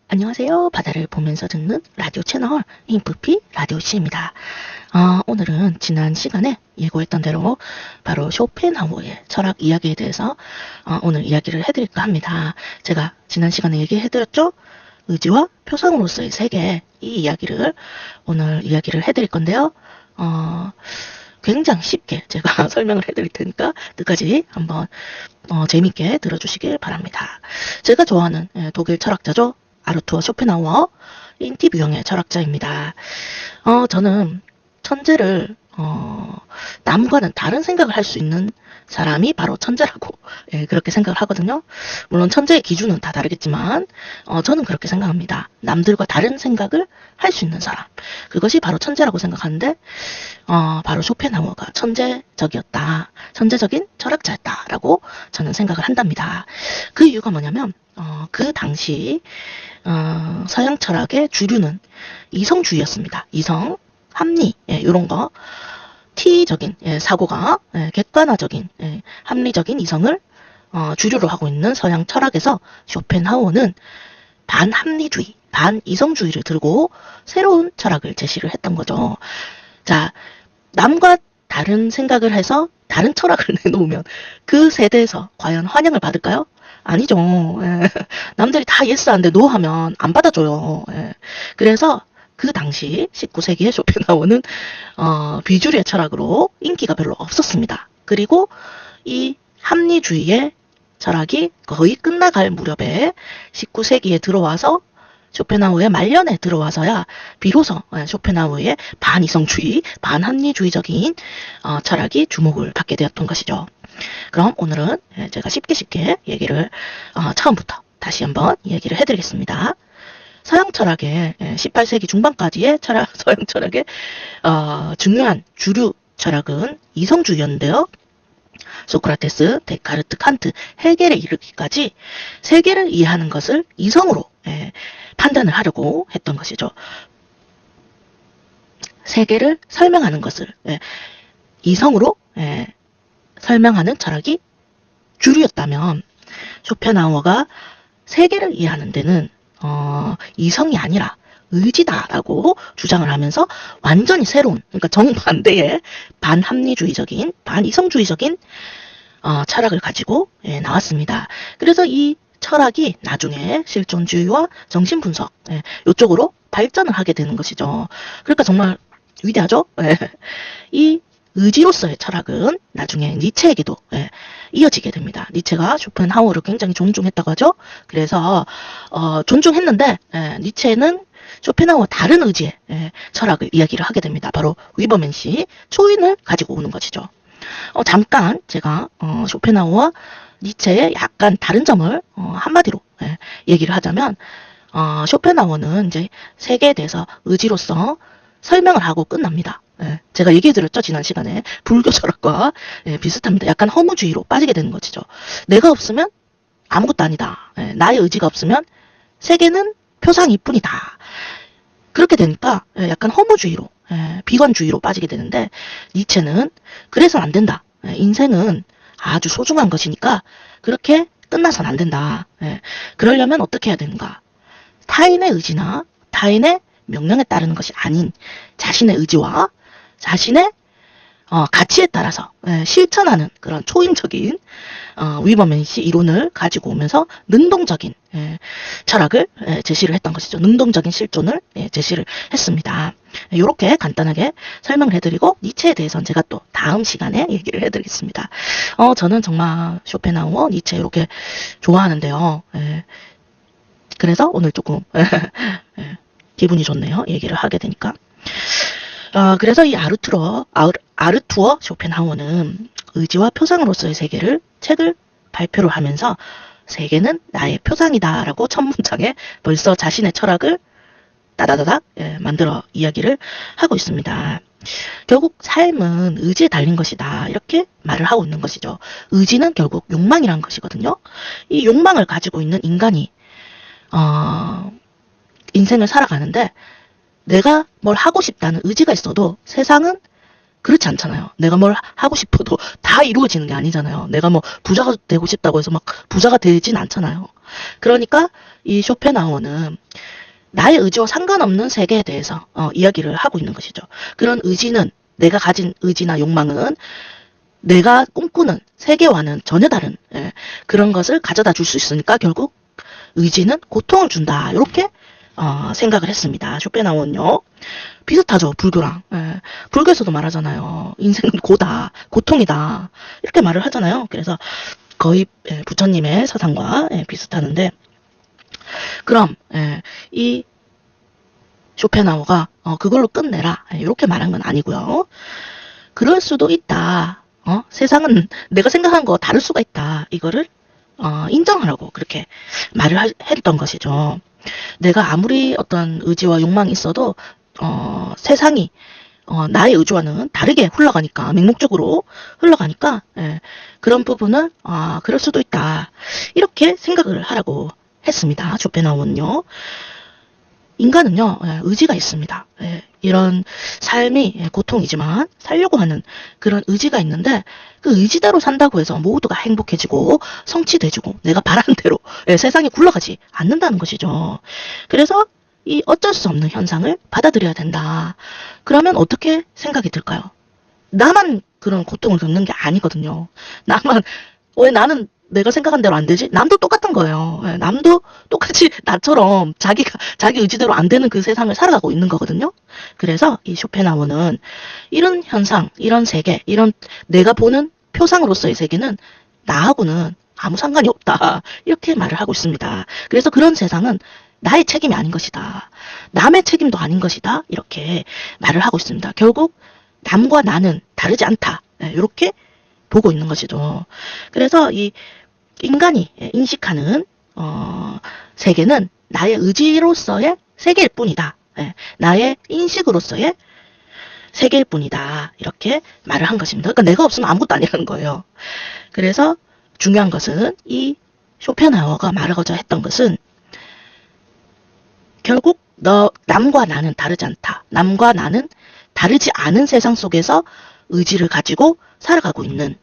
안녕하세요. 바다를 보면서 듣는 라디오 채널 인프피 라디오씨입니다. 오늘은 지난 시간에 예고했던 대로 바로 쇼펜하우어의 철학 이야기에 대해서 오늘 이야기를 해드릴까 합니다. 제가 지난 시간에 얘기해드렸죠? 의지와 표상으로서의 세계, 이 이야기를 오늘 이야기를 해드릴 건데요. 굉장히 쉽게 제가 설명을 해드릴 테니까 끝까지 한번 재밌게 들어주시길 바랍니다. 제가 좋아하는 독일 철학자죠. 아르투어 쇼펜하우어, 인티뷰형의 철학자입니다. 저는 천재를 남과는 다른 생각을 할 수 있는 사람이 바로 천재라고 그렇게 생각을 하거든요. 물론 천재의 기준은 다 다르겠지만 저는 그렇게 생각합니다. 남들과 다른 생각을 할 수 있는 사람, 그것이 바로 천재라고 생각하는데 바로 쇼펜하우어가 천재적이었다, 천재적인 철학자였다라고 저는 생각을 한답니다. 그 이유가 뭐냐면 그 당시 서양 철학의 주류는 이성주의였습니다. 이성, 합리, 이런 거, T적인 사고가 객관화적인 합리적인 이성을 주류로 하고 있는 서양 철학에서 쇼펜하우어는 반합리주의, 반이성주의를 들고 새로운 철학을 제시를 했던 거죠. 자, 남과 다른 생각을 해서 다른 철학을 내놓으면 그 세대에서 과연 환영을 받을까요? 아니죠. 남들이 다 예스하는데 노 하면 안 받아줘요. 그래서 그 당시 19세기의 쇼펜하우어는 비주류의 철학으로 인기가 별로 없었습니다. 그리고 이 합리주의의 철학이 거의 끝나갈 무렵에 19세기에 들어와서 쇼펜하우어의 말년에 들어와서야 비로소 쇼펜하우어의 반이성주의, 반합리주의적인 철학이 주목을 받게 되었던 것이죠. 그럼 오늘은 제가 쉽게 얘기를 처음부터 다시 한번 얘기를 해드리겠습니다. 서양 철학의 18세기 중반까지의 서양 철학의 중요한 주류 철학은 이성주의였는데요. 소크라테스, 데카르트, 칸트, 헤겔에 이르기까지 세계를 이해하는 것을 이성으로 판단을 하려고 했던 것이죠. 세계를 설명하는 것을 이성으로 설명하는 철학이 주류였다면 쇼펜하우어가 세계를 이해하는 데는 이성이 아니라 의지다라고 주장을 하면서 완전히 새로운, 그러니까 정반대의 반합리주의적인, 반이성주의적인 철학을 가지고 나왔습니다. 그래서 이 철학이 나중에 실존주의와 정신분석 이쪽으로 발전을 하게 되는 것이죠. 그러니까 정말 위대하죠? 이 의지로서의 철학은 나중에 니체에게도 이어지게 됩니다. 니체가 쇼펜하우어를 굉장히 존중했다고 하죠. 그래서 존중했는데 니체는 쇼펜하우어 다른 의지의 철학을 이야기를 하게 됩니다. 바로 위버맨시, 초인을 가지고 오는 것이죠. 잠깐 제가 쇼펜하우어와 니체의 약간 다른 점을 한마디로 얘기를 하자면 쇼펜하우어는 이제 세계에 대해서 의지로서 설명을 하고 끝납니다. 제가 얘기해드렸죠, 지난 시간에. 불교 철학과 비슷합니다. 약간 허무주의로 빠지게 되는 것이죠. 내가 없으면 아무것도 아니다. 나의 의지가 없으면 세계는 표상일 뿐이다. 그렇게 되니까 약간 허무주의로, 비관주의로 빠지게 되는데, 니체는 그래서는 안 된다. 인생은 아주 소중한 것이니까 그렇게 끝나서는 안 된다. 그러려면 어떻게 해야 되는가? 타인의 의지나 타인의 명령에 따르는 것이 아닌 자신의 의지와 자신의 가치에 따라서 실천하는 그런 초인적인 위버맨시 이론을 가지고 오면서 능동적인 철학을 제시를 했던 것이죠. 능동적인 실존을 제시를 했습니다. 이렇게 간단하게 설명을 해드리고 니체에 대해서는 제가 또 다음 시간에 얘기를 해드리겠습니다. 저는 정말 쇼펜하우어, 니체 이렇게 좋아하는데요. 그래서 오늘 조금 기분이 좋네요. 얘기를 하게 되니까. 그래서 이 아르투어 쇼펜하우어는 의지와 표상으로서의 세계를 책을 발표를 하면서 세계는 나의 표상이다 라고 첫 문장에 벌써 자신의 철학을 따다다닥 만들어 이야기를 하고 있습니다. 결국 삶은 의지에 달린 것이다 이렇게 말을 하고 있는 것이죠. 의지는 결국 욕망이란 것이거든요. 이 욕망을 가지고 있는 인간이 인생을 살아가는데 내가 뭘 하고 싶다는 의지가 있어도 세상은 그렇지 않잖아요. 내가 뭘 하고 싶어도 다 이루어지는 게 아니잖아요. 내가 뭐 부자가 되고 싶다고 해서 막 부자가 되진 않잖아요. 그러니까 이 쇼펜하우어는 나의 의지와 상관없는 세계에 대해서 이야기를 하고 있는 것이죠. 그런 의지는, 내가 가진 의지나 욕망은 내가 꿈꾸는 세계와는 전혀 다른 그런 것을 가져다 줄 수 있으니까 결국 의지는 고통을 준다. 이렇게 생각을 했습니다. 쇼펜하우어는요. 비슷하죠. 불교랑. 불교에서도 말하잖아요. 인생은 고다. 고통이다. 이렇게 말을 하잖아요. 그래서 거의 부처님의 사상과 비슷하는데, 그럼 이 쇼펜하우어가 그걸로 끝내라. 이렇게 말한 건 아니고요. 그럴 수도 있다. 세상은 내가 생각한 거 다를 수가 있다. 이거를 인정하라고 그렇게 말을 했던 것이죠. 내가 아무리 어떤 의지와 욕망이 있어도 세상이 나의 의지와는 다르게 흘러가니까, 맹목적으로 흘러가니까 그런 부분을 그럴 수도 있다. 이렇게 생각을 하라고 했습니다. 쇼펜하우어는요. 인간은요, 의지가 있습니다. 이런 삶이 고통이지만 살려고 하는 그런 의지가 있는데, 그 의지대로 산다고 해서 모두가 행복해지고 성취돼지고 내가 바라는 대로 세상이 굴러가지 않는다는 것이죠. 그래서 이 어쩔 수 없는 현상을 받아들여야 된다. 그러면 어떻게 생각이 들까요? 나만 그런 고통을 겪는 게 아니거든요. 왜 나는 내가 생각한 대로 안 되지? 남도 똑같은 거예요. 남도 똑같이 나처럼 자기 의지대로 안 되는 그 세상을 살아가고 있는 거거든요. 그래서 이 쇼펜하우어는 이런 현상, 이런 세계, 이런 내가 보는 표상으로서의 세계는 나하고는 아무 상관이 없다. 이렇게 말을 하고 있습니다. 그래서 그런 세상은 나의 책임이 아닌 것이다. 남의 책임도 아닌 것이다. 이렇게 말을 하고 있습니다. 결국 남과 나는 다르지 않다. 이렇게 보고 있는 것이죠. 그래서 이 인간이 인식하는 세계는 나의 의지로서의 세계일 뿐이다. 나의 인식으로서의 세계일 뿐이다. 이렇게 말을 한 것입니다. 그러니까 내가 없으면 아무것도 아니라는 거예요. 그래서 중요한 것은 이 쇼펜하우어가 말하고자 했던 것은 결국 남과 나는 다르지 않다. 남과 나는 다르지 않은 세상 속에서 의지를 가지고 살아가고 있는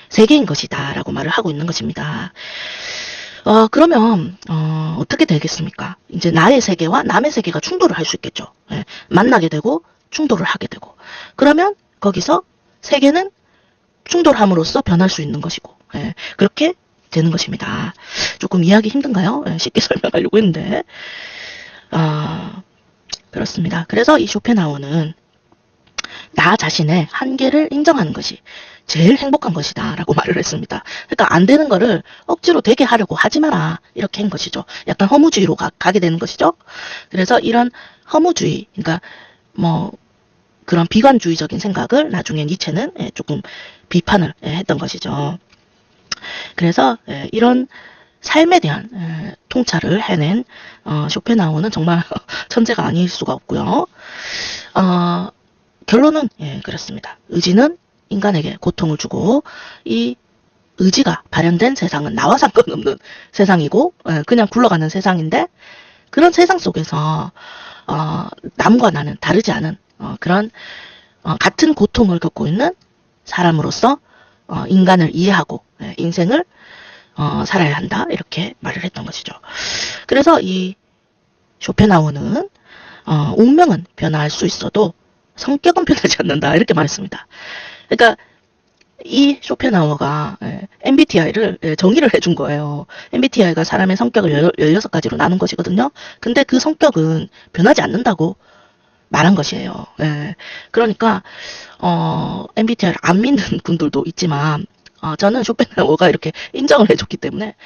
세계인 것이다 라고 말을 하고 있는 것입니다. 그러면 어떻게 되겠습니까? 이제 나의 세계와 남의 세계가 충돌을 할 수 있겠죠. 만나게 되고 충돌을 하게 되고, 그러면 거기서 세계는 충돌함으로써 변할 수 있는 것이고, 그렇게 되는 것입니다. 조금 이해하기 힘든가요? 쉽게 설명하려고 했는데 그렇습니다. 그래서 이 쇼펜하우어는 나 자신의 한계를 인정하는 것이 제일 행복한 것이다 라고 말을 했습니다. 그러니까 안 되는 거를 억지로 되게 하려고 하지 마라, 이렇게 한 것이죠. 약간 허무주의로 가게 되는 것이죠. 그래서 이런 허무주의, 그러니까 뭐 그런 비관주의적인 생각을 나중에 니체는 조금 비판을 했던 것이죠. 그래서 이런 삶에 대한 통찰을 해낸 쇼펜하우어는 정말 천재가 아닐 수가 없고요. 결론은 그렇습니다. 의지는 인간에게 고통을 주고, 이 의지가 발현된 세상은 나와 상관없는 세상이고 그냥 굴러가는 세상인데, 그런 세상 속에서 남과 나는 다르지 않은 그런 같은 고통을 겪고 있는 사람으로서 인간을 이해하고 인생을 살아야 한다, 이렇게 말을 했던 것이죠. 그래서 이 쇼펜하우어는 운명은 변화할 수 있어도 성격은 변하지 않는다, 이렇게 말했습니다. 그러니까 이 쇼펜하우어가 MBTI를 정의를 해준 거예요. MBTI가 사람의 성격을 16가지로 나눈 것이거든요. 근데 그 성격은 변하지 않는다고 말한 것이에요. 그러니까 MBTI를 안 믿는 분들도 있지만 저는 쇼펜하우어가 이렇게 인정을 해줬기 때문에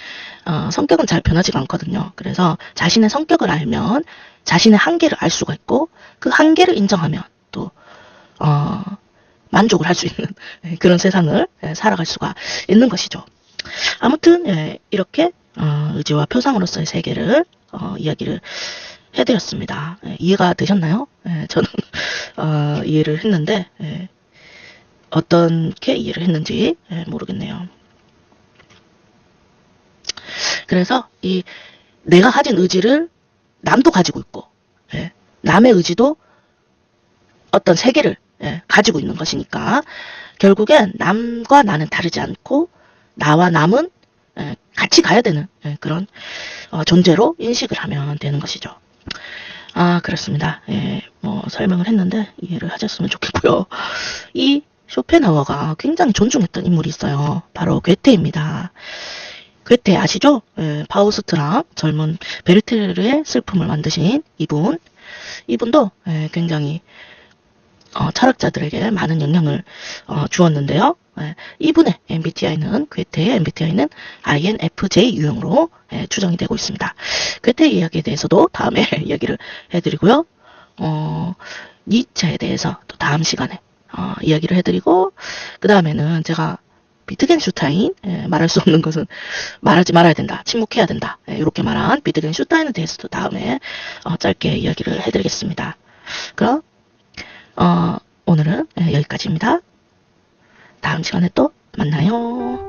성격은 잘 변하지가 않거든요. 그래서 자신의 성격을 알면 자신의 한계를 알 수가 있고, 그 한계를 인정하면 또 만족을 할 수 있는 그런 세상을 살아갈 수가 있는 것이죠. 아무튼 이렇게 의지와 표상으로서의 세계를 이야기를 해드렸습니다. 이해가 되셨나요? 저는 이해를 했는데 어떻게 이해를 했는지 모르겠네요. 그래서 이 내가 가진 의지를 남도 가지고 있고, 남의 의지도 어떤 세계를 가지고 있는 것이니까 결국엔 남과 나는 다르지 않고 나와 남은 같이 가야 되는 그런 존재로 인식을 하면 되는 것이죠. 아, 그렇습니다. 뭐 설명을 했는데 이해를 하셨으면 좋겠고요. 이 쇼펜하우어가 굉장히 존중했던 인물이 있어요. 바로 괴테입니다. 괴테 아시죠? 파우스트랑 젊은 베르테르의 슬픔을 만드신 이분도 굉장히 철학자들에게 많은 영향을 주었는데요. 이분의 MBTI는 괴테의 MBTI는 INFJ 유형으로 추정이 되고 있습니다. 괴테 이야기에 대해서도 다음에 이야기를 해드리고요. 니체에 대해서 또 다음 시간에 이야기를 해드리고 그 다음에는 제가 비트겐슈타인 말할 수 없는 것은 말하지 말아야 된다. 침묵해야 된다. 이렇게 말한 비트겐슈타인에 대해서도 다음에 짧게 이야기를 해드리겠습니다. 그럼 오늘은 여기까지입니다. 다음 시간에 또 만나요.